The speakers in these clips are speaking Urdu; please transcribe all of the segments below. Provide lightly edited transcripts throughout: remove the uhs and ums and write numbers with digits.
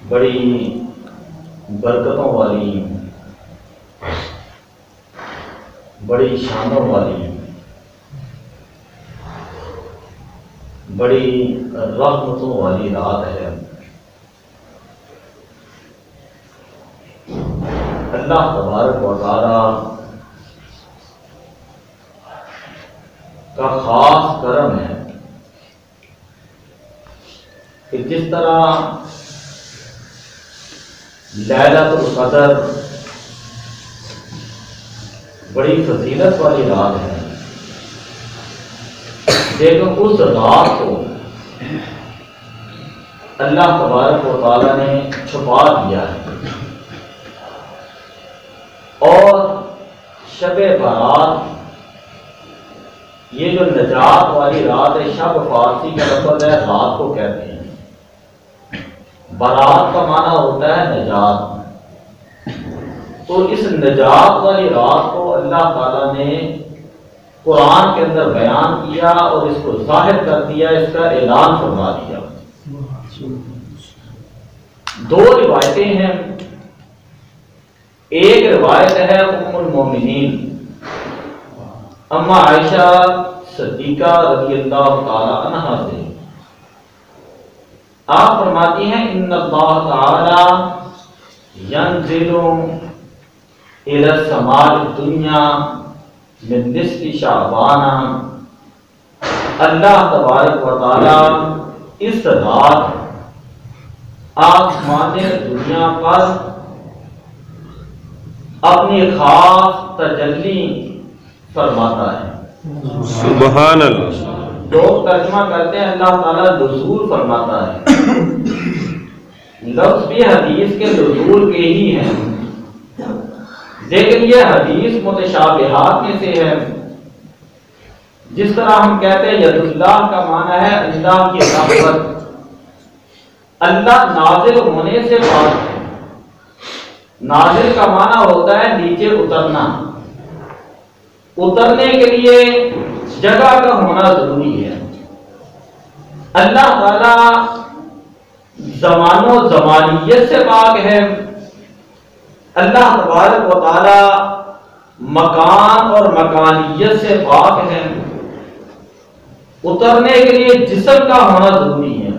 بڑی برکتوں والی، بڑی شانوں والی، بڑی رحمتوں والی رات ہے۔ اللہ تبارک و تعالی کا خاص کرم ہے کہ جس طرح لیلۃ القدر بڑی فضیلت والی رات ہے، لیکن اس رات کو اللہ تبارک و تعالی نے چھپا دیا ہے، اور شب برات یہ جو نجات والی رات ہے، شب فارسی کا لفظ ہے، رات کو کہتے ہیں۔ برات کا معنی ہوتا ہے نجات، تو اس نجات والی رات کو اللہ تعالیٰ نے قرآن کے اندر بیان کیا اور اس کو ظاہر کر دیا، اس کا اعلان فرما دیا۔ دو روایتیں ہیں، ایک روایت ہے ام المومنین اما عائشہ صدیقہ رضی اللہ تعالی عنہا سے، آپ فرماتی ہیں ان اللہ تعالی ینزل الى السماء الدنیا من نصف شعبان، اللہ تبارک و تعالی اس رات آسمان دنیا پر اپنی خاص تجلی فرماتا ہے۔ سبحان اللہ۔ لوگ ترجمہ کرتے ہیں اللہ تعالیٰ نزول فرماتا ہے، لفظ بھی حدیث کے نزول کے ہی ہیں، لیکن یہ حدیث متشابہات میں سے ہے۔ جس طرح ہم کہتے ہیں ید اللہ کا معنی ہے اللہ کی رحمت، اللہ نازل ہونے سے پاک ہے۔ نازل کا معنی ہوتا ہے نیچے اترنا، اترنے کے لیے جگہ کا ہونا ضروری ہے۔ اللہ تعالی زمان و زمانیت سے پاک ہے، اللہ تبارک و تعالی مکان اور مکانیت سے پاک ہے۔ اترنے کے لیے جسم کا ہونا ضروری ہے،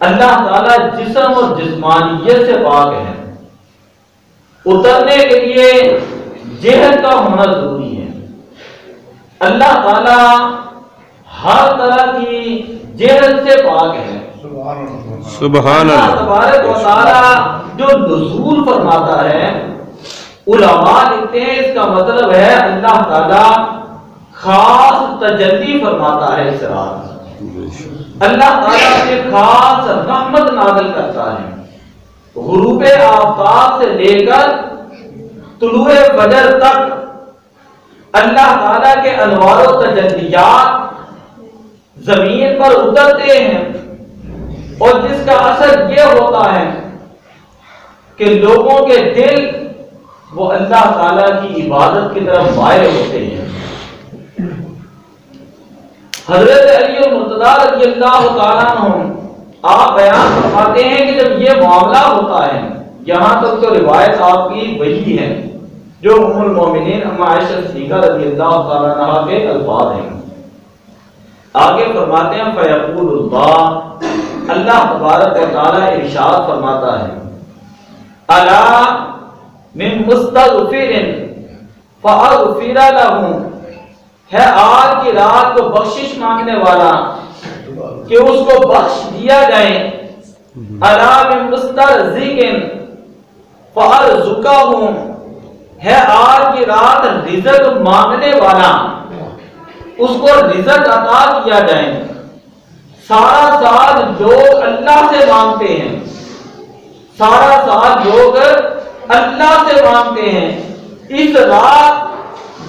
اللہ تعالی جسم اور جسمانیت سے پاک ہے۔ اترنے کے لیے جہد کا ہونا ضروری ہے، اللہ تعالی ہر طرح کی جہد سے پاک ہے۔ سبحان اللہ اللہ۔ تبارک و تعالی جو نزول فرماتا ہے، علماء لکھتے ہیں اس کا مطلب ہے اللہ تعالی خاص تجلی فرماتا ہے اس رات میں، اللہ تعالیٰ سے خاص رحمت نازل کرتا ہے۔ غروب آفتاب سے لے کر طلوع فجر تک اللہ تعالیٰ کے انوار و تجلیات زمین پر اترتے ہیں، اور جس کا اثر یہ ہوتا ہے کہ لوگوں کے دل وہ اللہ تعالیٰ کی عبادت کی طرف مائل ہوتے ہیں۔ حضرت علی المرتضیٰ رضی اللہ تعالیٰ عنہ آپ بیان فرماتے ہیں کہ جب یہ معاملہ ہوتا ہے، یہاں تک تو روایت آپ کی وہی ہے جو ام المومنین اما عائشہ صدیقہ رضی اللہ تعالیٰ عنہ کے الفاظ ہیں۔ آگے فرماتے ہیں فیقول اللہ، اللہ تبارک و تعالیٰ ارشاد فرماتا ہے الا من مستغفر فاغفر له، ہے آج کی رات کو بخشش مانگنے والا کہ اس کو بخش دیا جائے۔ الا من مسترزق فارزقه، ہے آج کی رات رزق مانگنے والا، اس کو رزق عطا کیا جائے۔ سارا سال لوگ اللہ سے مانگتے ہیں، سارا سال لوگ اللہ سے مانگتے ہیں، اس رات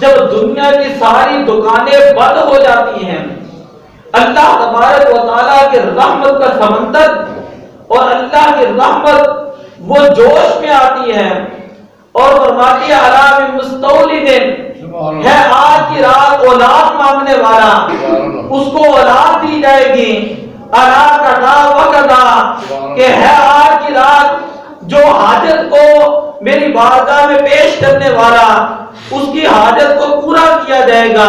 جب دنیا کی ساری دکانیں بند ہو جاتی ہیں، اللہ تبارک و تعالیٰ کی رحمت کا سمندر اور اللہ کی رحمت وہ جوش میں آتی ہے، اور فرماتی ہے علام مستولد، ہے آج کی رات اولاد مانگنے والا، اس کو اولاد دی جائے گی۔ الا کذا وکذا کہ ہے آج کی رات جو حاجت کو میری بارگاہ میں پیش کرنے والا اس کی حاجت کو پورا کیا جائے گا.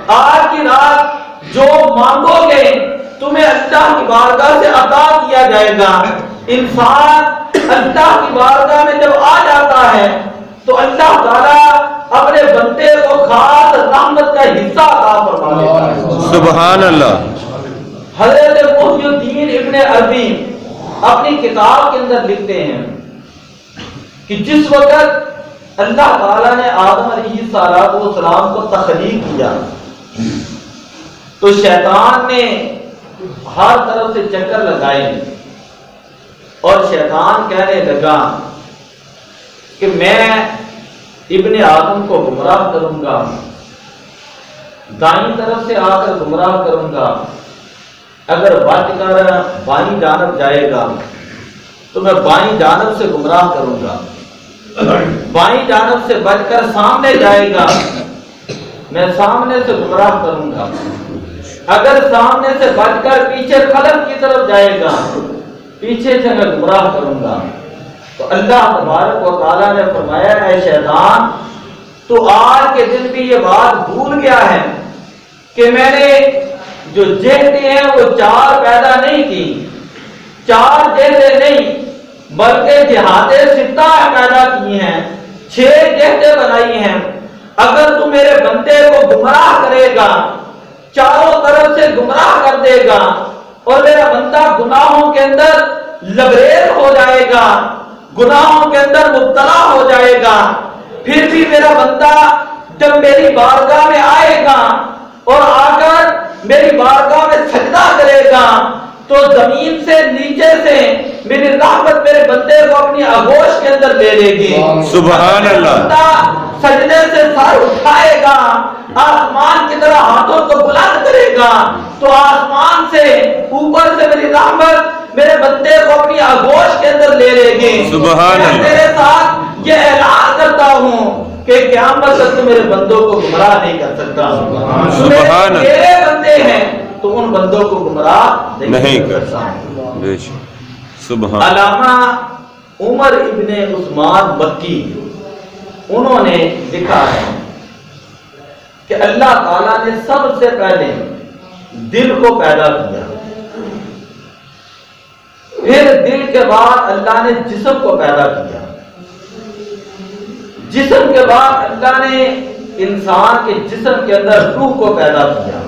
آج کی رات جو مانگو گے تمہیں اللہ کی بارگاہ سے عطا کیا جائے گا. انسان اللہ کی بارگاہ میں جب آ جاتا ہے تو اللہ تعالیٰ اپنے بندے کو خاص رحمت کا حصہ عطا فرما دیتا ہے. سبحان اللہ. حضرت محی الدین ابن عربی اپنی کتاب کے اندر لکھتے ہیں کہ جس وقت اللہ تعالیٰ نے آدم علیہ السلام کو تخلیق کیا تو شیطان نے ہر طرف سے چکر لگائے اور شیطان کہنے لگا کہ میں ابن آدم کو گمراہ کروں گا، دائیں طرف سے آ کر گمراہ کروں گا، اگر بچ کر بائیں جانب جائے گا تو میں بائیں جانب سے گمراہ کروں گا، بائیں جانب سے بچ کر سامنے جائے گا میں سامنے سے گمراہ کروں گا، اگر سامنے سے بچ کر پیچھے خلف کی طرف جائے گا پیچھے سے میں گمراہ کروں گا. تو اللہ تبارک و تعالیٰ نے فرمایا اے شیطان تو آج کے دن بھی یہ بات بھول گیا ہے کہ میں نے جو جہتیں ہیں وہ 4 پیدا نہیں کی، 4 جہتیں نہیں بلکہ جہاتیں 6 پیدا کی ہیں، 6 جہتیں بنائی ہیں. اگر تو میرے بندے کو گمراہ کرے گا، چاروں طرف سے گمراہ کر دے گا اور میرا بندہ گناہوں کے اندر لبریز ہو جائے گا، گناہوں کے اندر مبتلا ہو جائے گا، پھر بھی میرا بندہ جب میری بارگاہ میں آئے گا اور آ کر میری بارگاہ میں سجدہ کرے گا تو زمین سے نیچے سے میری رحمت میرے بندے کو اپنی آغوش کے اندر لے لے گی. سبحان اللہ. سجدے سے سر اٹھائے گا، آسمان کی طرح ہاتھوں کو بلند کرے گا تو آسمان سے اوپر سے میری رحمت میرے بندے کو اپنی آغوش کے اندر لے لے گی. سبحان اللہ. میں تیرے ساتھ یہ اعلان کرتا ہوں کہ قیامت تک تو میرے بندوں کو گمراہ نہیں کر سکتا. سبحان اللہ. میرے بندے ہیں تو ان بندوں کو گمراہ نہیں کر سکتا. سبحان. علامہ عمر ابن عثمان مکی انہوں نے لکھا ہے کہ اللہ تعالیٰ نے سب سے پہلے دل کو پیدا کیا، پھر دل کے بعد اللہ نے جسم کو پیدا کیا، جسم کے بعد اللہ نے انسان کے جسم کے اندر روح کو پیدا کیا،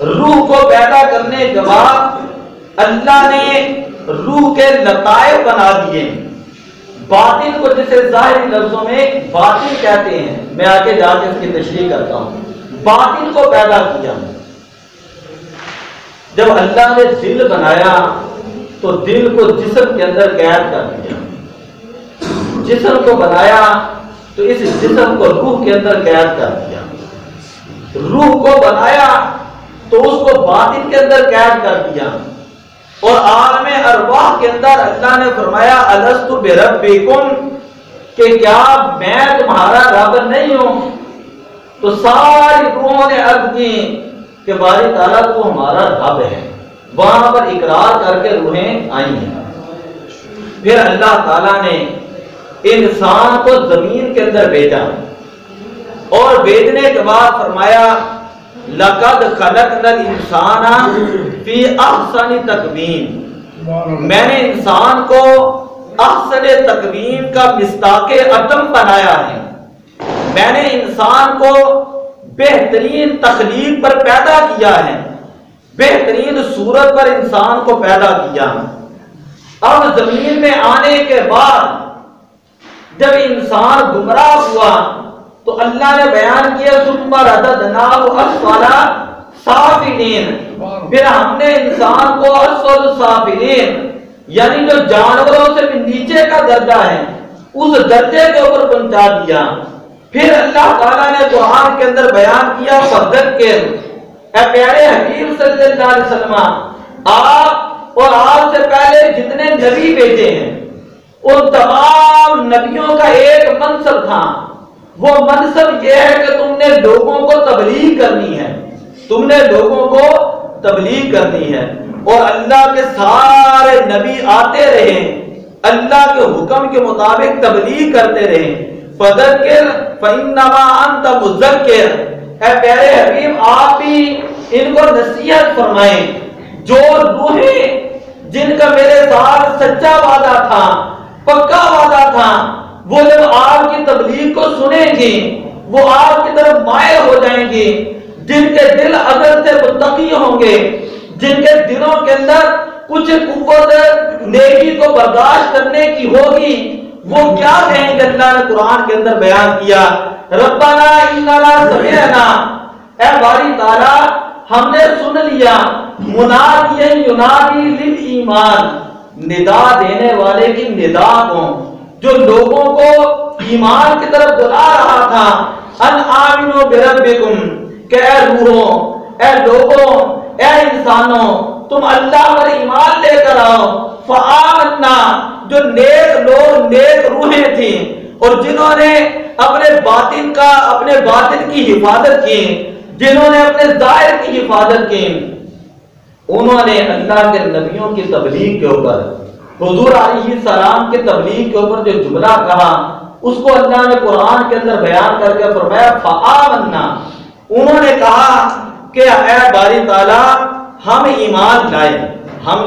روح کو پیدا کرنے کے بعد اللہ نے روح کے لطائف بنا دیے. باطن کو جسے ظاہری لفظوں میں باطن کہتے ہیں، میں آگے جا کے اس کی تشریح کرتا ہوں. باطن کو پیدا کیا. جب اللہ نے دل بنایا تو دل کو جسم کے اندر قید کر دیا، جسم کو بنایا تو اس جسم کو روح کے اندر قید کر دیا، روح کو بنایا تو اس کو باطن کے اندر قید کر دیا، اور عالم ارواح کے اندر اللہ نے فرمایا الست بربکم کہ کیا میں تمہارا رب نہیں ہوں؟ تو ساری روحوں نے عرض کی کہ باری تعالیٰ تو ہمارا رب ہے. وہاں پر اقرار کر کے روحیں آئی ہیں. پھر اللہ تعالیٰ نے انسان کو زمین کے اندر بھیجا اور بھیجنے کے بعد فرمایا لقد خلقنا الانسان فی احسن تقویم، میں نے انسان کو احسن تقویم کا مصداق عدم بنایا ہے. میں نے انسان کو بہترین تخلیق پر پیدا کیا ہے، بہترین صورت پر انسان کو پیدا کیا. اب زمین میں آنے کے بعد جب انسان گمراہ ہوا تو اللہ نے بیان کیا ثم رددناہ اسفل سافلین، پھر ہم نے انسان کو اسفل سافلین یعنی جو جانوروں سے بھی نیچے کا درجہ ہے اس درجے کے اوپر پہنچا دیا. پھر اللہ تعالیٰ نے قرآن کے اندر بیان کیا فذکر، اے پیارے حبیب صلی اللہ علیہ وسلم آپ اور آپ سے پہلے جتنے نبی بھیجے ہیں ان تمام نبیوں کا ایک منصب تھا. وہ منصب یہ ہے کہ تم نے لوگوں کو تبلیغ کرنی ہے، تم نے لوگوں کو تبلیغ کرنی ہے، اور اللہ کے سارے نبی آتے رہے، اللہ کے حکم کے مطابق تبلیغ کرتے رہے۔ فذکر فإنما انت مذکر، اے پیارے حبیب آپ بھی ان کو نصیحت فرمائیں۔ جو روحیں جن کا میرے ساتھ سچا وعدہ تھا، پکا وعدہ تھا، وہ جب آپ کی تبلیغ کو سنیں گی وہ آپ کی طرف مائل ہو جائیں گی۔ جن کے دل اگر سے متقی ہوں گے، جن کے دلوں کے اندر کچھ قوت نیکی کو برداشت کرنے کی ہوگی، وہ کیا کہیں گے؟ اللہ نے قرآن کے اندر بیان کیا، ربنا اننا سمعنا، اے باری تعالیٰ ہم نے سن لیا، منادیا ینادی للایمان، ندا دینے والے کی ندا کو، جو لوگوں کو ایمان کی طرف بلا رہا تھا، ان آمنوا بربکم، کہ اے روحوں، اے لوگوں، اے انسانوں، تم اللہ پر ایمان لے کر آؤ۔ فآمنا، جو نیک لوگ، نیک روحیں تھیں اور جنہوں نے اپنے باطن کی حفاظت کی، جنہوں نے اپنے ظاہر کی حفاظت کی، انہوں نے اللہ کے نبیوں کی تبلیغ کے اوپر، حضور علیہ السلام کی تبلیغ کے اوپر جو جملہ کہا اس کو اللہ نے قرآن کے اندر بیان کر کے فرمایا فآمنا، انہوں نے کہا کہ اے باری تعالیٰ ہم ایمان لائے، ہم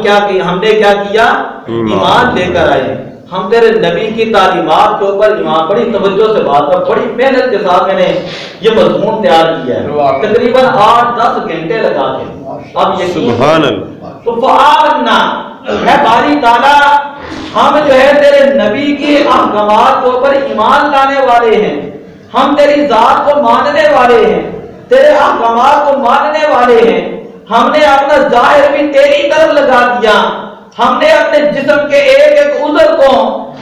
نے کیا کیا؟ ایمان لے کر آئے، ہم تیرے نبی کی تعلیمات کے اوپر ایمان۔ بڑی توجہ سے بات کر، بڑی محنت کے ساتھ میں نے یہ مضمون تیار کیا ہے، تقریباً 8-10 گھنٹے لگا کے۔ اب سبحان اللہ۔ تو فآمنا، اے باری تعالیٰ ہم جو ہے تیرے نبی کی احکامات کے اوپر ایمان لانے والے ہیں، ہم تیری ذات کو ماننے والے ہیں، تیرے احکامات کو ماننے والے ہیں، ہم نے اپنا ظاہر بھی تیری طرف لگا دیا، ہم نے اپنے جسم کے ایک ایک عضو کو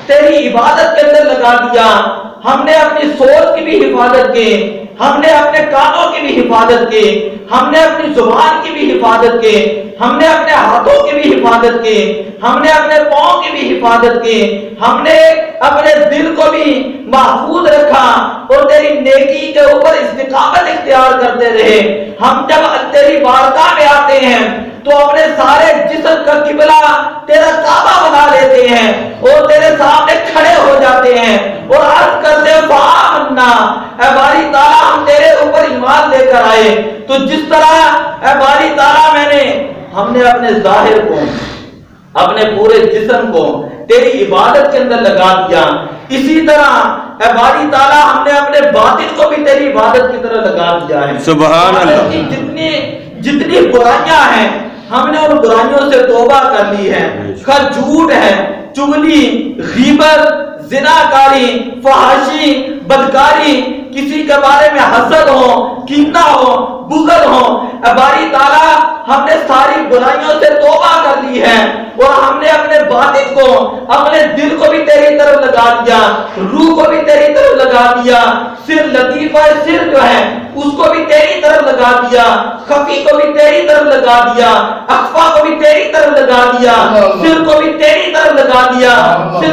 تیری عبادت کے اندر لگا دیا، ہم نے اپنی سوچ کی بھی حفاظت کی، ہم نے اپنے کانوں کی بھی حفاظت کی، ہم نے اپنی زبان کی بھی حفاظت کی، ہم نے اپنے ہاتھوں کی بھی حفاظت کی، ہم نے اپنے پاؤں کی بھی حفاظت کی، ہم نے اپنے دل کو بھی محفوظ رکھا اور تیری نیکی کے اوپر استقامت اختیار کرتے رہے۔ ہم جب تیری بارگاہ میں آتے ہیں تو اپنے سارے جسم کا قبلہ تیرا کعبہ بنا لیتے ہیں اور تیرے سامنے کھڑے ہو جاتے ہیں اور عرض کرتے ہیں فآمنا، اے باری تعالیٰ ہم تیرے اوپر ایمان لے کر آئے۔ تو جس طرح اے باری تعالیٰ ہم نے اپنے ظاہر کو، اپنے پورے جسم کو تیری عبادت کے اندر لگا دیا، اسی طرح اے باری تعالیٰ ہم نے اپنے باطن کو بھی تیری عبادت کی طرح لگا دیا ہے۔ سبحان اللہ۔ جتنی برائیاں ہیں ہم نے ان برائیوں سے توبہ کر لی ہے، جھوٹ ہے، چغلی، غیبت، زناکاری، فحاشی، بدکاری، کسی کے بارے میں حسد ہو، کینہ ہو، بغض ہو، اے باری تعالیٰ ہم نے ساری برائیوں سے توبہ کر لی ہے اور ہم نے اپنے باطن کو، اپنے دل کو بھی تیری طرف لگا دیا، روح کو بھی تیری طرف لگا دیا، سر لطیفہ سر جو ہے اس کو بھی تیری طرف لگا دیا، خفی کو بھی تیری طرف لگا دیا، اخفا کو بھی تیری طرف لگا دیا، سر کو بھی تیری طرف لگا دیا، سر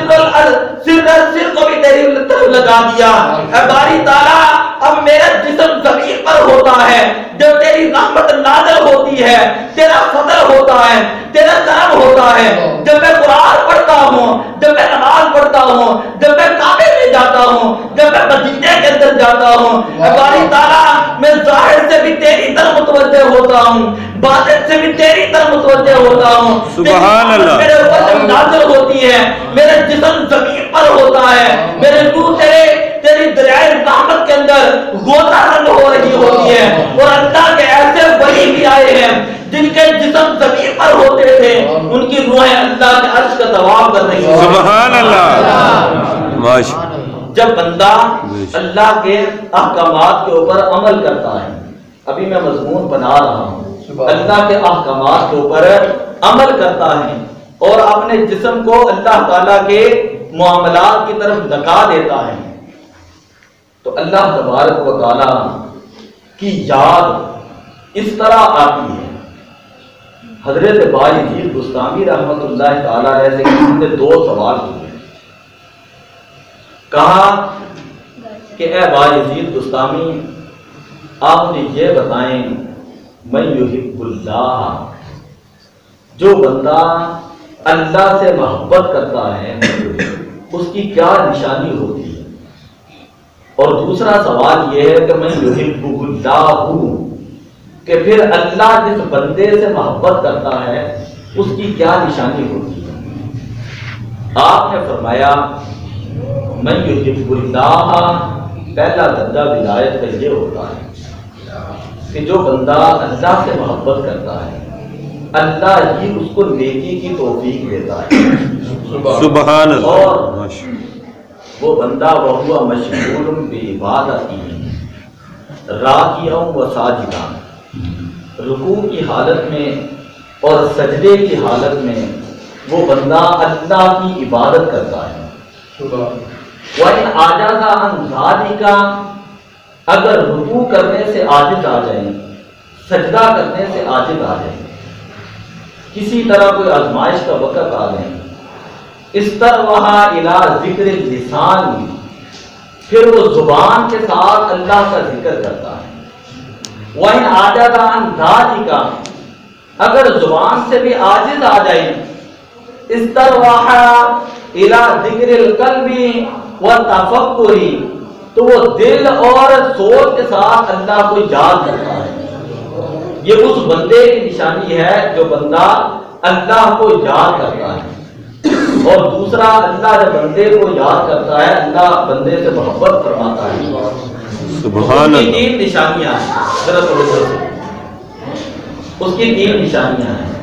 کو بھی تیری طرف لگا دیا۔ اے باری تعالیٰ اب میرا جسم زمین پر ہوتا ہے جب تیری رحمت نازل ہوتی ہے، تیرا فضل ہوتا ہے، تیرا کرم ہوتا ہے، جب میں قرآن پڑھتا ہوں، جب میں نماز پڑھتا ہوں، جب میں کعبے میں جاتا ہوں، جب میں مدینے کے اندر جاتا ہوں، اے باری تعالیٰ میں ظاہر سے بھی تیری طرف متوجہ ہوتا ہوں، باطن سے بھی تیری طرف متوجہ ہوتا ہوں۔ سبحان اللہ۔ میرے اوپر نازل ہوتی ہے، میرا جسم زمین پر ہوتا ہے، میرے روح تیری دریائے رحمت کے اندر غوطہ رنگ ہو رہی ہوتی ہے، اور اللہ کے ایسے ولی بھی آئے ہیں جن کے جسم زمین پر ہوتے تھے، ان کی روحیں اللہ کے عرش کا طواف کر رہی ہیں۔ سبحان اللہ۔ ماشاءاللہ۔ جب بندہ اللہ کے احکامات کے اوپر عمل کرتا ہے، ابھی میں مضمون بنا رہا ہوں، اللہ کے احکامات کے اوپر عمل کرتا ہے اور اپنے جسم کو اللہ تعالیٰ کے معاملات کی طرف دھکا دیتا ہے، تو اللہ تبارک و تعالیٰ کی یاد اس طرح آتی ہے۔ حضرت بایزید بستامی رحمت اللہ تعالیٰ علیہ سے کسی نے 2 سوال کیے، کہا کہ اے بایزید بستامی آپ مجھے یہ بتائیں من یحب اللہ، جو بندہ اللہ سے محبت کرتا ہے اس کی کیا نشانی ہوتی ہے؟ اور دوسرا سوال یہ ہے کہ من یحب اللہ، کہ پھر اللہ جس بندے سے محبت کرتا ہے اس کی کیا نشانی ہوتی ہے؟ آپ نے فرمایا من یحب اللہ، پہلا درجہ ولایت کا یہ ہوتا ہے کہ جو بندہ اللہ سے محبت کرتا ہے اللہ ہی اس کو نیکی کی توفیق دیتا ہے۔ سبحان اللہ۔ اور وہ بندہ وہو مشغول بعبادتہ راکعا و ساجدا، رکوع کی حالت میں اور سجدے کی حالت میں وہ بندہ اللہ کی عبادت کرتا ہے۔ وَإِنْ عَجَزَ عَنْ ذَلِكَ، اگر رکوع کرنے سے عاجز آ جائیں، سجدہ کرنے سے عاجز آ جائیں، کسی طرح کوئی آزمائش کا وقت آ جائیں، استروحا الی ذکر اللسان، پھر وہ زبان کے ساتھ اللہ کا ذکر کرتا ہے۔ وَإِنْ عَجَزَ عَنْ ذَلِكَ، اگر زبان سے بھی عاجز آ جائیں، استروحا الی ذکر القلب والتفکر، تو وہ دل اور سوچ کے ساتھ اللہ کو یاد کرتا ہے۔ یہ اس بندے کی نشانی ہے جو بندہ اللہ کو یاد کرتا ہے۔ اور دوسرا، اللہ جب بندے کو یاد کرتا ہے اللہ بندے سے محبت فرماتا ہے۔ سبحان اس کی اللہ۔ تین نشانیاں ہیں، ذرا تھوڑے سے اس کی تین نشانیاں ہیں۔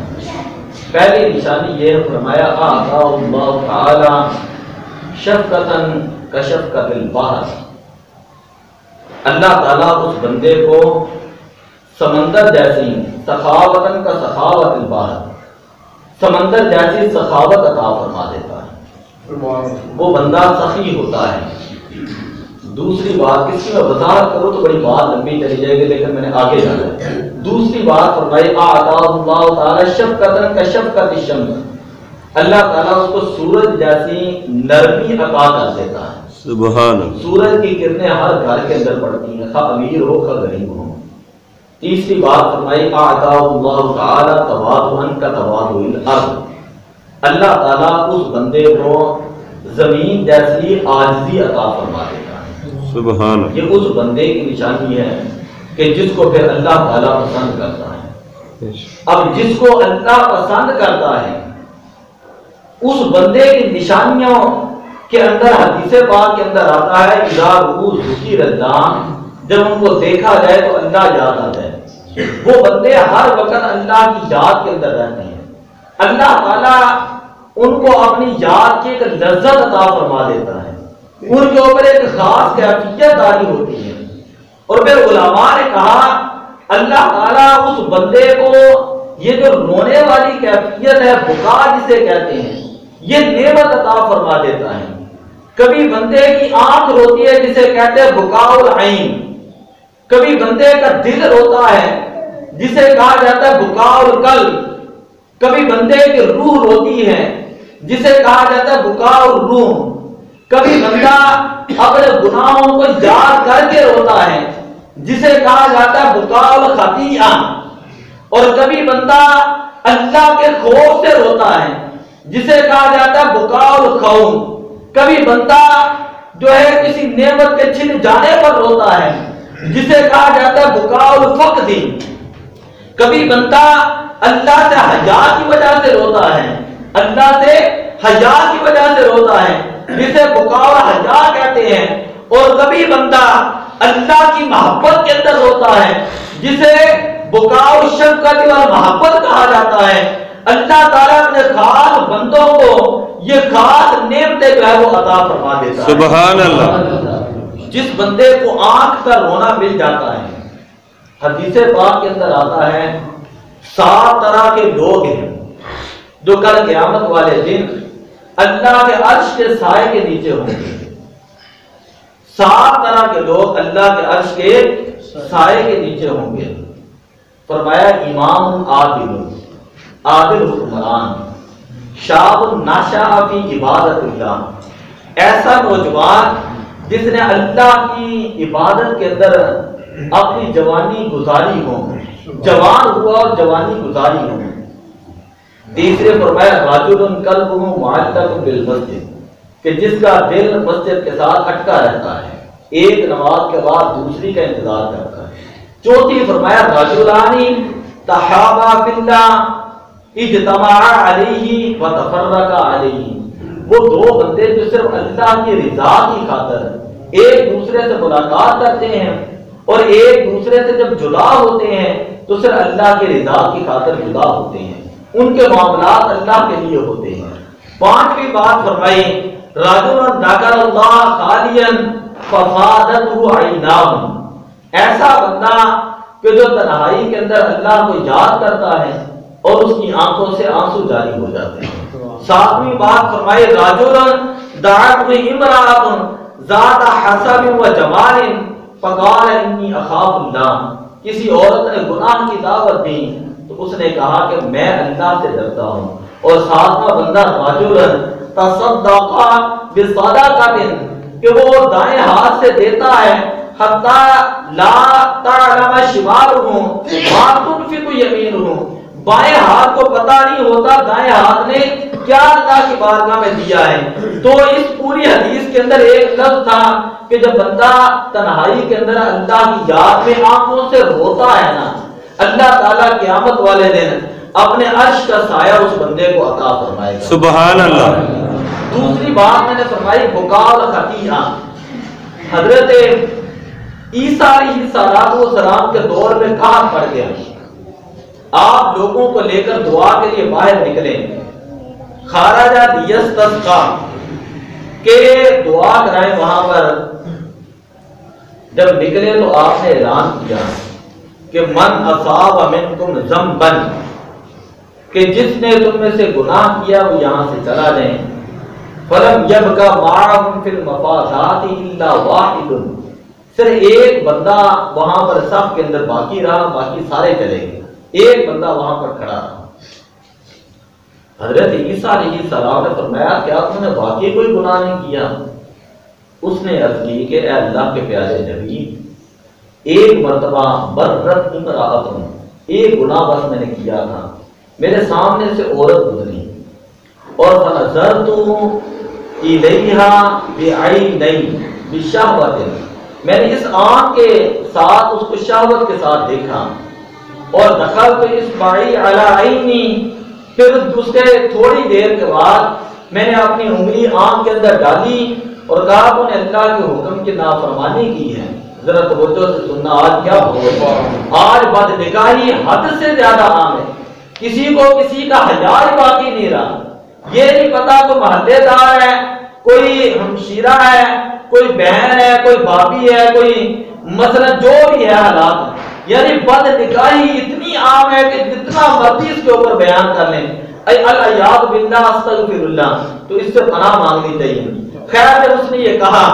پہلی نشانی یہ فرمایا آتا اللہ تعالی شفقتاً کشفقت البحر، اللہ تعالیٰ اس بندے کو سمندر جیسی سخاوتاً کا سخاوت البحر، سمندر جیسی سخاوت عطا فرما دیتا ہے، وہ بندہ سخی ہوتا ہے۔ دوسری بات، کس کی میں وضاحت کروں تو بڑی بات لمبی چلی جائے گی، لیکن میں نے آگے جانا ہے۔ دوسری بات فرمائی آتا اللہ تعالی شفقتاً کشفقت الشمس، اللہ تعالیٰ اس کو سورج جیسی نرمی عطا کر دیتا ہے۔ سبحان اللہ۔ سورج کی کرنیں ہر گھر کے اندر پڑتی ہیں، خواہ امیر ہو خواہ غریب ہو۔ تیسری بات فرمائی آتا اللہ تعالی تواضعاً کتواضع الارض، اللہ تعالیٰ اس بندے کو زمین جیسی عاجزی عطا فرما دیتا ہے۔ سبحان اللہ۔ یہ اس بندے کی نشانی ہے کہ جس کو پھر اللہ تعالیٰ پسند کرتا ہے۔ اب جس کو اللہ پسند کرتا ہے اس بندے کی نشانیوں کے اندر حدیث پاک کے اندر آتا ہے اذا رؤوا ذکر اللہ، جب ان کو دیکھا جائے تو اللہ یاد آ جائے۔ وہ بندے ہر وقت اللہ کی یاد کے اندر رہتے ہیں، اللہ تعالیٰ ان کو اپنی یاد کی ایک لذت عطا فرما دیتا ہے، ان کے اوپر ایک خاص کیفیت داری ہوتی ہے۔ اور پھر علماء نے کہا اللہ تعالیٰ اس بندے کو یہ جو رونے والی کیفیت ہے، بکا جسے کہتے ہیں، یہ نعمت عطا فرما دیتا ہے۔ کبھی بندے کی آنکھ روتی ہے جسے کہتے ہیں بکاء العین، کبھی بندے کا دل روتا ہے جسے کہا جاتا ہے بکاء القلب، کبھی بندے کی روح روتی ہے جسے کہا جاتا ہے بکاء الروح، کبھی بندہ اپنے گناہوں کو یاد کر کے روتا ہے جسے کہا جاتا ہے بکاء الخطیئہ، اور کبھی بندہ اللہ کے خوف سے روتا ہے جسے کہا جاتا ہے بکاء الخوف، کبھی بندہ جو ہے کسی نعمت کے چھن جانے پر روتا ہے جسے کہا جاتا ہے بکاء الفقد، کبھی بندہ اللہ سے حیا کی وجہ سے روتا ہے، اللہ سے حیا کی وجہ سے روتا ہے جسے بکاء الحیا کہتے ہیں، اور کبھی بندہ اللہ کی محبت کے اندر روتا ہے جسے بکاء الشفقت والمحبت کہا جاتا ہے۔ اللہ تعالیٰ اپنے خاص بندوں کو یہ خاص نعمتیں جو ہے وہ عطا فرما دیتا ہے۔ سبحان اللہ۔ جس بندے کو آنکھ کا رونا مل جاتا ہے، حدیث پاک کے اندر آتا ہے 7 طرح کے لوگ ہیں جو کل قیامت والے دن اللہ کے عرش کے سائے کے نیچے ہوں گے۔ 7 طرح کے لوگ اللہ کے عرش کے سائے کے نیچے ہوں گے۔ فرمایا امام عادل حکمران، شاب ناشا فی عبادت اللہ، ایسا نوجوان جس نے اللہ کی عبادت کے اندر اپنی جوانی گزاری ہو، جوان ہوا اور جوانی گزاری ہو. تیسرے فرمایا راجل قلبہ معلق بالمسجد کہ جس کا دل مسجد کے ساتھ اٹکا رہتا ہے، ایک نماز کے بعد دوسری کا انتظار کرتا ہے. چوتھی فرمایا رجلان تحابا فی اللہ اجتمعا علیہ وتفرقا علیہ، وہ دو بندے جو صرف اللہ کی رضا کی خاطر ایک دوسرے سے ملاقات کرتے ہیں اور ایک دوسرے سے جب جدا ہوتے ہیں تو صرف اللہ کی رضا کی خاطر جدا ہوتے ہیں، ان کے معاملات اللہ کے لیے ہوتے ہیں. پانچویں بات فرمائی رجل ذکر اللہ خالیا ففاضته عیناہ، ایسا بندہ کہ جو تنہائی کے اندر اللہ کو یاد کرتا ہے اور اس کی آنکھوں سے آنسو جاری ہو جاتے ہیں. ساتویں بات فرمائی رجل دعته امرأة ذات حسب و جمال فقال انی اخاف اللہ، کسی عورت نے گناہ کی دعوت دی تو اس نے کہا کہ میں اللہ سے ڈرتا ہوں. اور ساتواں بندہ رجل تصدق بصدقۃ کہ وہ دائیں ہاتھ سے دیتا ہے حتی لا تعلم شمالہ ما تنفق یمینہ، بائیں ہاتھ کو پتہ نہیں ہوتا دائیں ہاتھ نے کیا اللہ کی بارگاہ میں دیا ہے. تو اس پوری حدیث کے اندر ایک لفظ تھا کہ جب بندہ تنہائی کے اندر اللہ کی یاد میں آنکھوں سے روتا ہے نا، اللہ تعالیٰ قیامت والے دن اپنے عرش کا سایہ اس بندے کو عطا فرمائے گا. سبحان اللہ. دوسری بات میں نے فرمائی بکاء الخطیئہ، حضرت عیسیٰ علیہ السلام کے دور میں کہاں پڑ گیا، آپ لوگوں کو لے کر دعا کے لیے باہر نکلیں، خرج لیستسقی کہ دعا کرائیں. وہاں پر جب نکلے تو آپ نے اعلان کیا کہ من اصاب منکم ذنبا، کہ جس نے تم میں سے گناہ کیا وہ یہاں سے چلا جائیں. فلم یبقى معهم في المفازات الا واحد، صرف ایک بندہ وہاں پر صف کے اندر باقی رہا، باقی سارے چلے گئے، ایک بندہ وہاں پر کھڑا رہا. حضرت عیسیٰ علیہ السلام نے فرمایا کیا تم نے واقعی کوئی گناہ نہیں کیا؟ اس نے عرض کی کہ اے اللہ کے پیارے نبی، ایک مرتبہ برت امرأۃ، ایک گناہ بس میں نے کیا تھا، میرے سامنے سے عورت گزری اور فنظرت الیہا بعینی بشہوۃ، میں نے اس آنکھ کے ساتھ اس کو شہوت کے ساتھ دیکھا. اور دخلت اصبعی علی عینی، پھر اس کے تھوڑی دیر کے بعد میں نے اپنی انگلی آنکھ کے اندر ڈالی اور کہا تو نے اللہ کے حکم کی نافرمانی کی ہے. ذرا توجہ سے سننا، آج کیا ہو، آج بد نگاہی حد سے زیادہ عام ہے، کسی کو کسی کا حیا ہی باقی نہیں رہا. یہ نہیں پتا کوئی محلے دار ہے، کوئی ہمشیرہ ہے، کوئی بہن ہے، کوئی بھابھی ہے، کوئی مثلا جو بھی ہے حالات، یعنی بد نگاہی اتنی عام ہے کہ جتنا مرضی اس کے اوپر بیان کر لیں. العیاذ باللہ استغفر اللہ، تو اس سے پناہ مانگنی چاہیے. خیر جب اس نے یہ کہا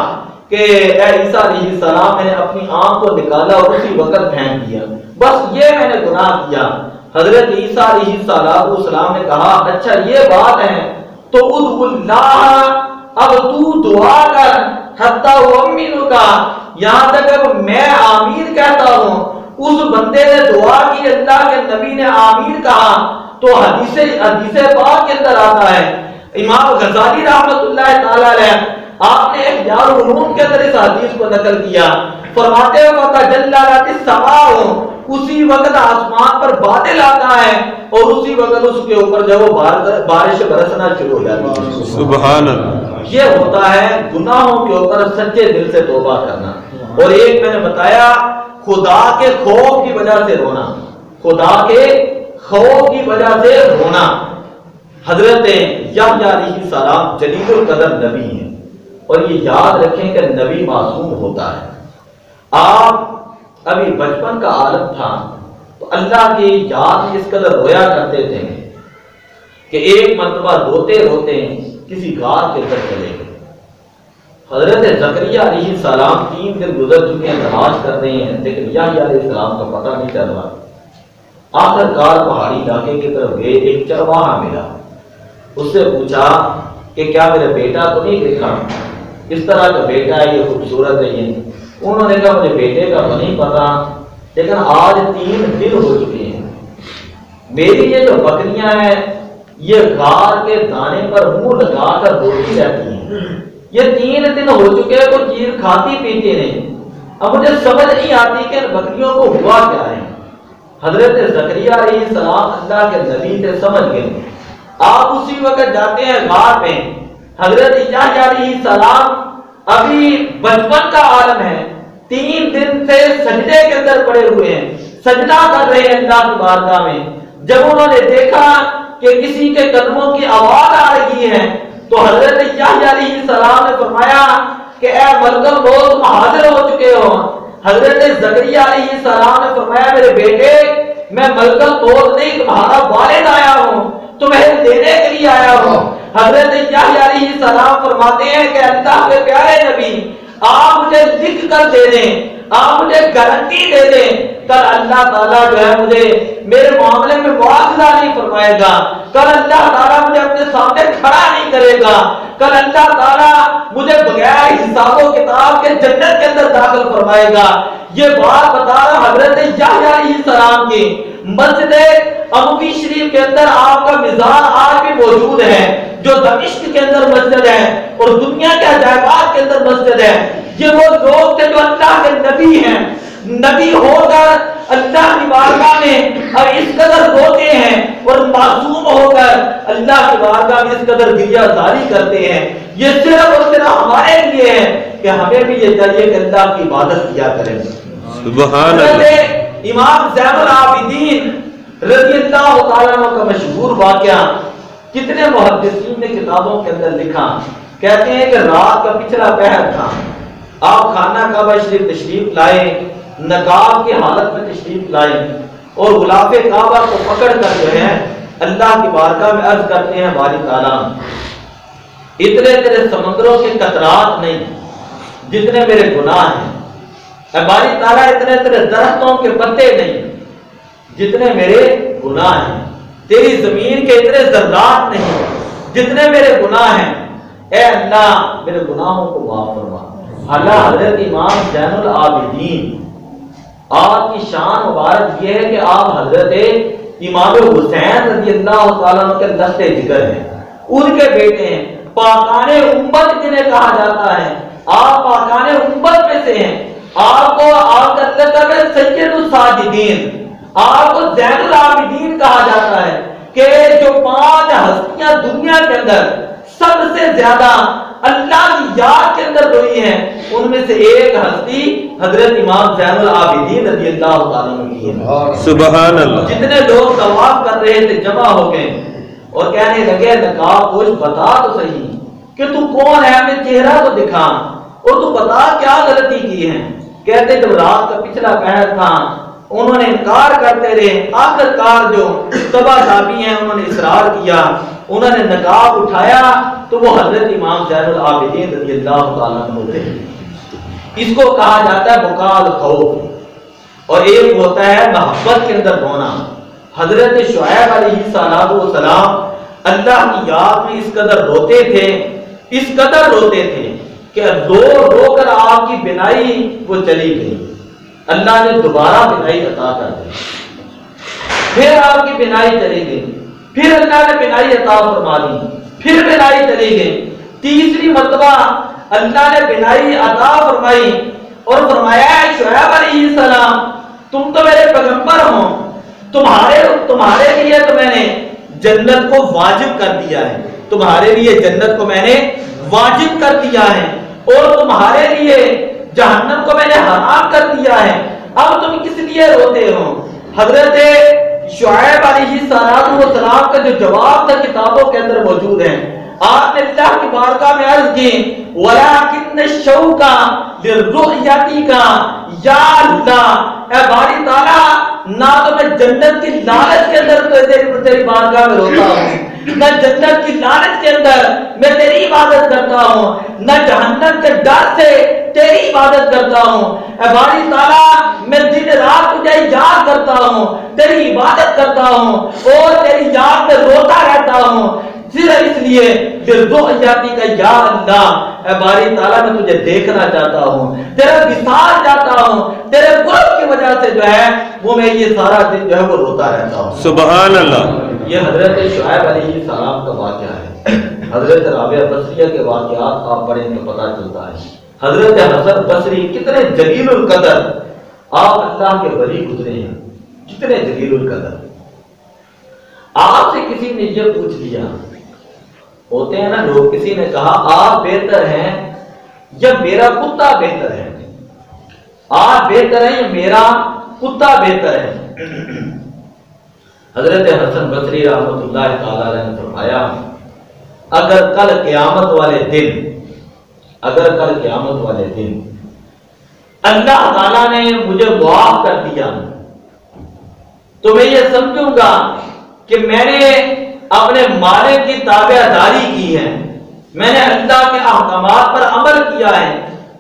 کہ اے عیسیٰ علیہ السلام، میں نے اپنی آنکھ کو نکالا اور اسی وقت پھینک دیا، بس یہ میں نے گناہ کیا. حضرت عیسیٰ علیہ السلام نے کہا اچھا یہ بات ہے تو ادعو اللہ، اب تو دعا کر حتی اؤمنک، یہاں تک اب میں آمین کہتا ہوں. اس بندے نے دعا کی، اللہ کے نبی نے آمین کہا، تو حدیث پاک کے اندر آتا ہے. امام غزالی رحمۃ اللہ تعالی علیہ آپ نے احیاء العلوم کے اندر اس حدیث کو نقل کیا، فرماتے ہیں وَتَجَلَّلَتِ السَّمَاءُ، اسی وقت آسمان پر بادل آتا ہے اور اسی وقت اس کے اوپر جب وہ بارش برسنا شروع ہو جاتی ہے. سبحان اللہ. یہ ہوتا ہے گناہوں کے اوپر سچے دل سے توبہ کرنا. اور ایک میں نے بتایا خدا کے خوف کی وجہ سے رونا، خدا کے خوف کی وجہ سے رونا. حضرت یحییٰ علیہ السلام جلیل القدر نبی ہیں، اور یہ یاد رکھیں کہ نبی معصوم ہوتا ہے. آپ ابھی بچپن کا عالم تھا تو اللہ کی یاد میں اس قدر رویا کرتے تھے کہ ایک مرتبہ روتے روتے کسی غار کے اندر چلے گئے. حضرت زکریا علیہ السلام 3 دن گزر چکے ہیں، تلاش کر رہے ہیں لیکن یحییٰ علیہ السلام کا پتہ نہیں چل رہا. آخر کار پہاڑی علاقے کی طرف گئے، ایک چرواہا ملا، اس سے پوچھا کہ کیا میرا بیٹا تو نہیں دیکھا، اس طرح کا بیٹا ہے، یہ خوبصورت ہے. یہ انہوں نے کہا مجھے بیٹے کا تو نہیں پتا، لیکن آج 3 دن ہو چکے ہیں، میری یہ جو بکریاں ہیں یہ غار کے دانے پر منہ لگا کر روتی رہتی ہیں، یہ 3 دن ہو چکے ہیں، کوئی چیز کھاتی پیتی نہیں۔ اب مجھے سمجھ نہیں آتی کہ ان بکریوں کو ہوا کیا ہے۔ حضرت زکریا علیہ السلام اللہ کے نبی سے سمجھ گئے، آپ اسی وقت جاتے ہیں غار میں، حضرت یحییٰ علیہ السلام ابھی بچپن کا عالم ہے، 3 دن سے سجدے کے اندر پڑے ہوئے ہیں، سجدہ کر رہے ہیں اللہ کی بارگاہ میں۔ جب انہوں نے دیکھا کہ کسی کے قدموں کی آواز آ رہی ہے تو حضرت یحییٰ علیہ السلام نے فرمایا کہ اے ملک الموت تم حاضر ہو چکے ہو۔ حضرت زکریا علیہ السلام نے فرمایا میرے بیٹے میں ملک الموت نہیں تمہارا والد آیا ہوں، تمہیں دینے کے لیے آیا ہوں۔ حضرت یحییٰ علیہ السلام فرماتے ہیں کہ اللہ کے پیارے نبی آپ مجھے لکھ کر دے دیں، آپ مجھے گارنٹی دے دیں، کل اللہ تعالیٰ جو ہے مجھے میرے معاملے میں مواخذہ نہیں فرمائے گا، کل اللہ تعالیٰ مجھے اپنے سامنے کھڑا نہیں کرے گا، کل اللہ تعالیٰ مجھے بغیر حساب و کتاب کے جنت کے اندر داخل فرمائے گا۔ یہ بات بتا رہا حضرت یحییٰ علیہ السلام کی مسجد اموی شریف کے اندر آپ کا مزار آج بھی موجود ہے، جو دمشق کے اندر مسجد ہے اور دنیا کے عجائبات کے اندر مسجد ہے۔ یہ وہ لوگ تھے جو اللہ کے نبی ہیں، نبی ہو کر اللہ کی بارگاہ میں اور اس قدر روتے ہیں اور معصوم ہو کر اللہ کی بارگاہ میں اس قدر گریہ زاری کرتے ہیں۔ یہ صرف اور صرف ہمارے لیے ہے کہ ہمیں بھی یہ چاہیے کہ اللہ کی عبادت کیا کریں۔ سبحان اللہ۔ امام زین العابدین رضی اللہ تعالیٰ عنہ کا مشہور واقعہ کتنے محدثین نے کتابوں کے اندر لکھا، کہتے ہیں کہ رات کا پچھلا پہر تھا، آپ خانہ کعبہ شریف تشریف لائے، نقاب کی حالت میں تشریف لائے اور غلاف کعبہ کو پکڑ کر جو ہے اللہ کی بارگاہ میں عرض کرتے ہیں باری تعالیٰ اتنے تیرے سمندروں کے قطرات نہیں جتنے میرے گناہ ہیں، اے باری تعالیٰ اتنے تیرے درختوں کے پتے نہیں جتنے میرے گناہ ہیں، تیری زمین کے اتنے ذرات نہیں جتنے میرے گناہ ہیں، اے اللہ میرے گناہوں کو معاف فرما۔ اللہ حضرت امام زین العابدین آپ کی شان مبارک یہ ہے کہ آپ حضرت امام حسین رضی اللہ تعالیٰ عنہ کے دست جگر ہیں، ان کے بیٹے ہیں، پاکان امت جنہیں کہا جاتا ہے، آپ پاکان امت میں سے ہیں۔ آپ کو آپ کا لقب ہے سید الساجدین، آپ کو زین العابدین کہا جاتا ہے کہ جو 5 ہستیاں دنیا کے اندر سب سے زیادہ اللہ کی یاد کے اندر روئی ہیں، ان میں سے ایک ہستی حضرت امام زین العابدین رضی اللہ تعالیٰ عنہ کی ہے۔ سبحان اللہ۔ جتنے لوگ طواف کر رہے تھے جمع ہو گئے اور کہنے لگے نقاب پوش بتا تو صحیح کہ تو کون ہے، ہمیں چہرہ تو دکھا اور تو بتا کیا غلطی کی ہے۔ کہتے جب رات کا پچھلا پہر تھا انہوں نے انکار کرتے رہے، آخرکار جو تبا تابی ہیں انہوں نے اصرار کیا، انہوں نے نقاب اٹھایا تو وہ حضرت امام زین العابدین رضی اللہ تعالیٰ عنہ تھے۔ اس کو کہا جاتا ہے بکال خوف، اور ایک ہوتا ہے محبت کے اندر رونا۔ حضرت شعیب علیہ السلام اللہ کی یاد میں اس قدر روتے تھے، اس قدر روتے تھے کہ رو رو کر آپ کی بینائی وہ چلی گئی، اللہ نے دوبارہ بینائی عطا کر دی، پھر آپ کی بینائی چلی گئی، پھر اللہ نے بینائی عطا فرما دی، پھر بینائی چلی گئی، تیسری مرتبہ اللہ نے بینائی عطا فرمائی اور فرمایا ہے شعیب علیہ السلام تم تو میرے پیغمبر ہو، تمہارے لیے تو میں نے جنت کو واجب کر دیا ہے، تمہارے لیے جنت کو میں نے واجب کر دیا ہے اور تمہارے لیے جہنم کو میں نے حرام کر دیا ہے، اب تم کس لیے روتے ہو؟ حضرت شعیب علیہ السلام کا جو جواب تھا کتابوں کے اندر موجود ہے، آپ نے اللہ کی بارگاہ میں عرض کی وَلَكِنَّ الشَّوْقَ لِلرُّؤْيَتِكَ یا اللہ اے باری تعالیٰ نہ تو میں جنت کی لالچ کے اندر تیری بارگاہ میں روتا ہوں، نہ جنت کی لالچ کے اندر میں تیری عبادت کرتا ہوں، نہ جہنم کے ڈر سے تیری عبادت کرتا ہوں، اے باری تعالیٰ میں دن رات تجھے یاد کرتا ہوں، تیری عبادت کرتا ہوں اور تیری یاد میں روتا رہتا ہوں۔ صرف اس لیے لرؤیتی کا یا اللہ اے باری تعالیٰ میں تجھے دیکھنا چاہتا ہوں، تیرے وصال چاہتا ہوں، تیرے قرب کی وجہ سے جو ہے وہ میں یہ سارا دن جو ہے وہ روتا رہتا ہوں۔ سبحان اللہ۔ یہ حضرت شعیب علیہ السلام کا واقعہ ہے۔ حضرت رابعہ بصریہ کے واقعات آپ پڑھیں تو پتہ چلتا ہے حضرت حسن بصری کتنے جلیل القدر آپ اللہ کے ولی گزرے ہیں، کتنے جلیل القدر۔ آپ سے کسی نے یہ پوچھ لیا، ہوتے ہیں نا لوگ، کسی نے کہا آپ بہتر ہیں یا میرا کتا بہتر ہے، آپ بہتر ہیں یا میرا کتا بہتر ہے۔ حضرت حسن بصری رحمۃ اللہ تعالی علیہ نے فرمایا اگر کل قیامت والے دن اللہ تعالیٰ نے مجھے معاف کر دیا تو میں یہ سمجھوں گا کہ میں نے اپنے مالک کی تابع داری کی ہے، میں نے اللہ کے احکامات پر عمل کیا ہے،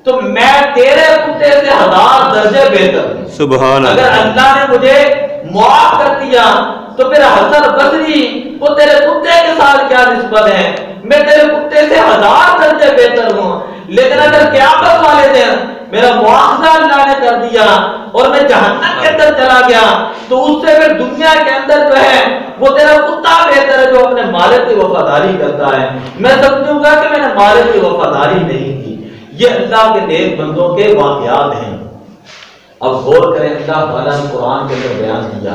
تو میں تیرے کتے سے 1000 درجے بہتر ہوں۔ سبحان اللہ۔ اگر اللہ نے مجھے معاف کر دیا تو پھر حسن بصری وہ تیرے کتے کے ساتھ کیا نسبت ہے، میں تیرے کتے سے 1000 درجے بہتر ہوں۔ لیکن اگر قیامت والے دن میرا مواخذہ اللہ نے کر دیا اور میں جہنم کے اندر چلا گیا تو اس سے پھر دنیا کے اندر جو ہے وہ تیرا کتا بہتر ہے جو اپنے مالک کی وفاداری کرتا ہے، میں سمجھوں گا کہ میں نے مالک کی وفاداری نہیں کی۔ یہ اللہ کے نیک بندوں کے واقعات ہیں۔ اب غور کریں، اللہ تعالیٰ نے قرآن کے اندر بیان کیا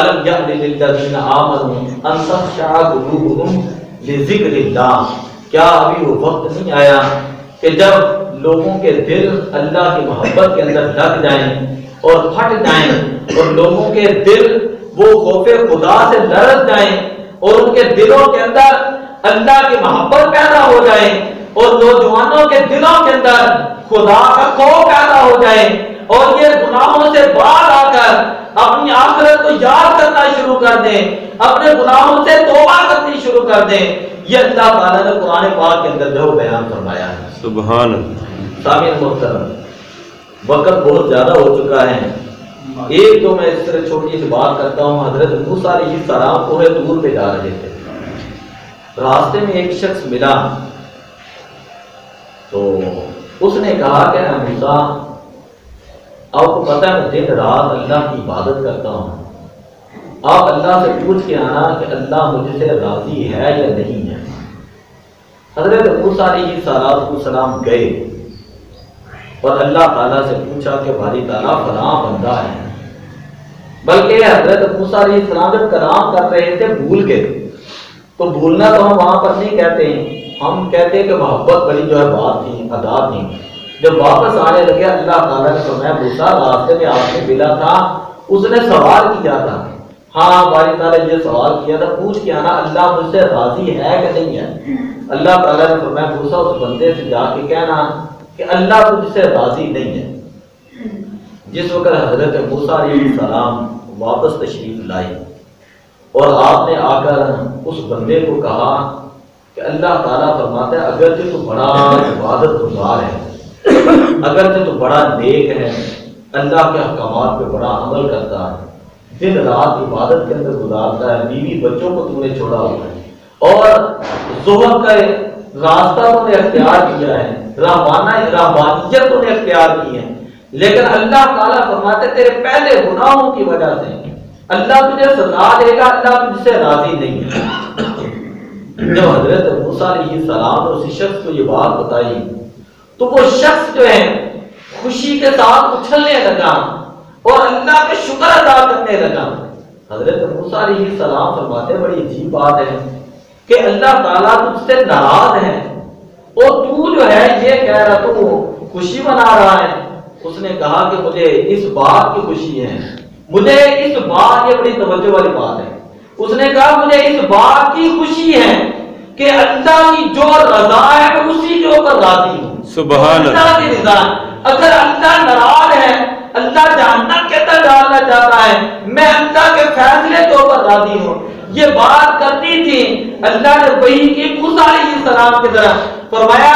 الم یأن للذین آمنوا ان تخشع قلوبهم لذکر اللہ، کیا ابھی وہ وقت نہیں آیا کہ جب لوگوں کے دل اللہ کی محبت کے اندر لگ جائیں اور پھٹ جائیں اور لوگوں کے دل وہ خوف خدا سے لرز جائیں اور ان کے دلوں کے اندر اللہ کی محبت پیدا ہو جائے اور نوجوانوں کے دلوں کے اندر خدا کا خوف پیدا ہو جائے اور یہ گناہوں سے باز آ کر اپنی آخرت کو یاد کرنا شروع کر دیں، اپنے گناہوں سے توبہ کرنی شروع کر دیں۔ یہ اللہ تعالیٰ نے قرآن پاک کے اندر جو بیان فرمایا ہے۔ سبحان اللہ۔ سامعین محترم، وقت بہت زیادہ ہو چکا ہے، ایک تو میں اس طرح چھوٹی سی بات کرتا ہوں۔ حضرت موسیٰ علیہ السلام پورے دور پہ جا رہے تھے، راستے میں ایک شخص ملا تو اس نے کہا کہ اے موسیٰ، آپ کو پتہ ہے میں دن رات اللہ کی عبادت کرتا ہوں، آپ اللہ سے پوچھ کے آنا کہ اللہ مجھ سے راضی ہے یا نہیں ہے۔ حضرت موسیٰ علیہ السلام گئے اور اللہ تعالیٰ سے پوچھا کہ باری تعالیٰ فلاں بندہ ہے، بلکہ حضرت موسیٰ علیہ السلام جب کلام کر رہے تھے بھول گئے، تو بھولنا تو ہم وہاں پر نہیں کہتے ہیں، ہم کہتے ہیں کہ محبت بڑی جو ہے بات تھی، ادا تھی۔ جب واپس آنے لگے اللہ تعالیٰ نے فرمایا موسیٰ راستے میں آپ نے ملا تھا، اس نے سوال کیا تھا، ہاں باری تعالیٰ یہ سوال کیا تھا، پوچھ کے آنا اللہ مجھ سے راضی ہے کہ نہیں ہے۔ اللہ تعالیٰ نے فرمایا موسیٰ اس بندے سے جا کے کہنا کہ اللہ تجھ سے راضی نہیں ہے۔ جس وقت حضرت موسیٰ علیہ السلام واپس تشریف لائی اور آپ نے آ کر اس بندے کو کہا کہ اللہ تعالیٰ فرماتا ہے اگرچہ تو بڑا عبادت گزار ہے، اگرچہ تو بڑا نیک ہے، اللہ کے احکامات پہ بڑا عمل کرتا ہے، دن رات عبادت کے اندر گزارتا ہے، بیوی بچوں کو تم نے چھوڑا ہوا ہے اور زہد کا راستہ تو نے اختیار کیا ہے، رحمانیت تو نے اختیار کی ہے، لیکن اللہ تعالیٰ فرماتے تیرے پہلے گناہوں کی وجہ سے اللہ تجھے سزا دے گا، اللہ تجھ سے راضی نہیں ہے۔ جب حضرت موسیٰ علیہ السلام نے اسی شخص کو یہ بات بتائی تو وہ شخص جو ہے خوشی کے ساتھ اچھلنے لگا اور اللہ کا شکر ادا کرنے لگا۔ حضرت موسیٰ علیہ السلام فرماتے بڑی عجیب بات ہے کہ اللہ تعالیٰ تجھ سے ناراض ہے اور تو جو ہے یہ کہہ رہا تو خوشی منا رہا ہے۔ اس نے کہا کہ مجھے اس بات کی خوشی ہے، مجھے اس بات، یہ بڑی توجہ والی بات ہے، اس نے کہا مجھے اس بات کی خوشی ہے کہ اللہ کی جو رضا ہے میں اسی کے اوپر راضی ہوں۔ سبحان اللہ کی رضا، اگر اللہ ناراض ہے، اللہ جہنم کے اندر ڈالنا چاہتا ہے، میں اللہ کے فیصلے کے اوپر راضی ہوں۔ یہ بات کرنی تھی، اللہ نے وحی کی موسیٰ علیہ السلام کی طرف، فرمایا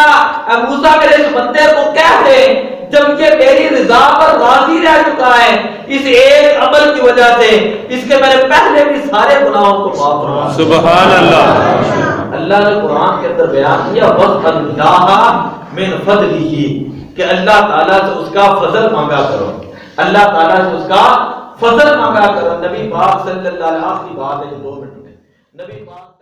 اے موسیٰ میرے اس بندے کو کہہ دے جب یہ میری رضا پر راضی رہ چکا ہے اس ایک عمل کی وجہ سے، اس کے میرے پہلے بھی سارے گناہوں کو معاف فرما۔ سبحان اللہ۔ اللہ نے قرآن کے اندر بیان کیا وَاسْأَلُ اللَّهَ مِنْ فَضْلِهِ کہ اللہ تعالیٰ سے اس کا فضل مانگا کرو، اللہ تعالیٰ سے اس کا فضل مانگا کرو۔ نبی پاک صلی اللہ علیہ وسلم کی بات ہے 2 منٹ میں نبی پاک